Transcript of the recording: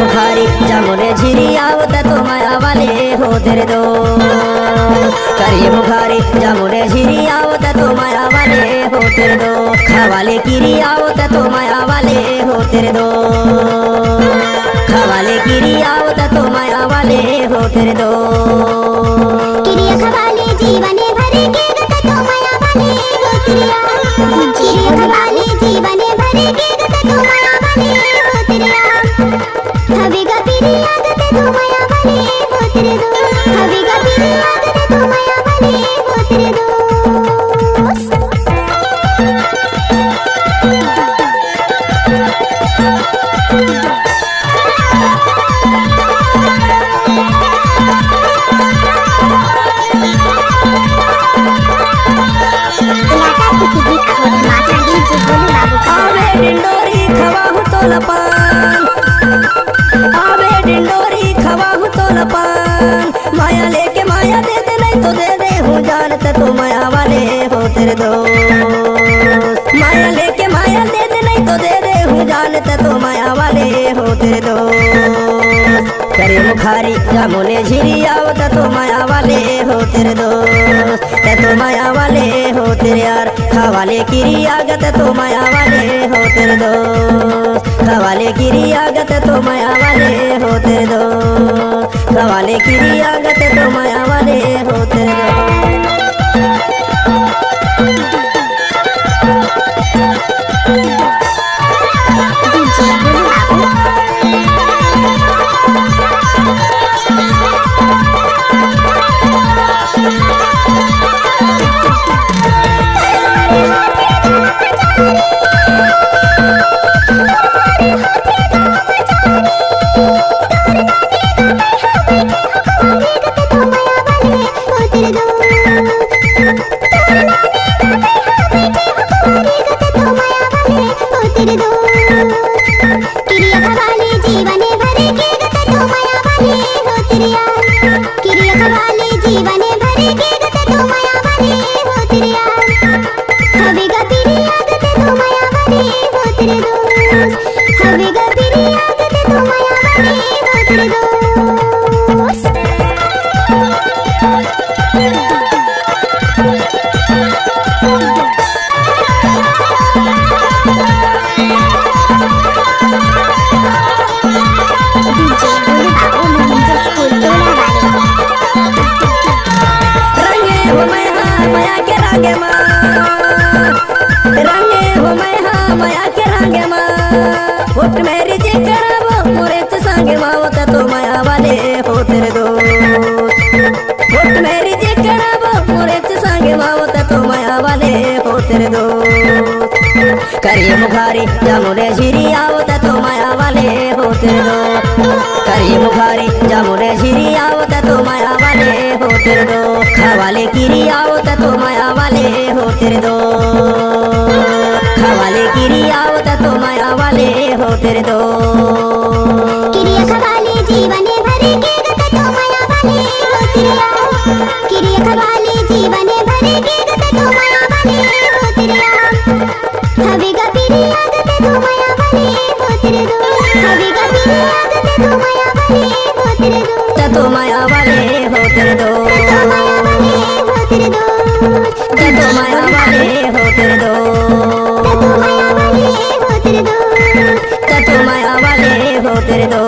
मुखारी जामुने झिरी आवत तो माया वाले हो तेरे दो। करिए मुखारी जामुने झिरी आवत तो माया वाले हो तेरे दो। खवाले कीरी आवत तो माया वाले हो तेरे दो। खवाले कीरी आवत तो माया वाले हो तेरे दो। किरिया खवाले जीवने भरे के गत तो माया वाले हो तेरिया। किरिया खवाले जीवने भरे के गत तो माया वाले हो तेरिया। हवे गपीरी आगत तो माया वाले हो तेरे दो। हवे गपीरी आगत तो माया वाले हो तेरे दो। आवे डिंडोरी खवाहू तो लपान, आवे डिंडोरी खवाहू तो लपान। माया लेके माया दे दे नहीं तो दे दे हूँ जानत तो माया वाले हो तेरे दो। माया लेके माया दे दे नहीं तो दे दे हूँ जानत तो माया वाले हो तेरे दो। करे मुखारी जामुने झिरी आवत तो माया वाले हो तेरे दो। तो माया वाले हो तेरे यार। खवाले कीरी आगत तो माया वाले हो तेरे दो। खवाले कीरी आगत तो माया वाले हो तेरे दो। खवाले कीरी आगत तो माया वाले हो तेरे दो। किरिया खवाले जीवने भरे के गत तो माया वाले हो तेरिया। किरिया खवाले जीवने भरे के गत तो माया वाले हो तेरिया। हवे गपीरी आगत तो माया वाले हो तेरे दो। हवे गपीरी आगत तो माया वाले हो तेरे दो। रंगे हो मैं हाँ माया के रंगे माँ। रंगे हो मैं हाँ माया के रंगे माँ। उठ मेरी जी करावो मोरे तो संगे माँ होता तो माया वाले हो तेरे दो। उठ मेरी जी करावो मोरे तो संगे माँ होता तो माया वाले हो तेरे दो। करिए मुखारी जामुने झिरी आवत तो माया वाले हो तेरे दो। करिए मुखारी जामुने झिरी आवत तो माया वाले हो तेरे दो। खवाले कीरी आवत तो माया वाले हो तेरे दो। खवाले कीरी आवत तो माया वाले हो तेरे दो। किरिया खवाले जीवने भरे के गत तो माया वाले हो तेरिया। किरिया खवाले जीवने भरे के गत तो माया वाले हो तेरिया। हवे गपीरी आगत तो माया वाले हो तेरे दो। हवे गपीरी आगत तो माया वाले हो तेरे दो। तो माया वाले हो तेरे दो। तो माया वाले हो तेरे दो। तो माया वाले हो तेरे दो। तो माया वाले हो तेरे दो। तो माया वाले हो तेरे दो।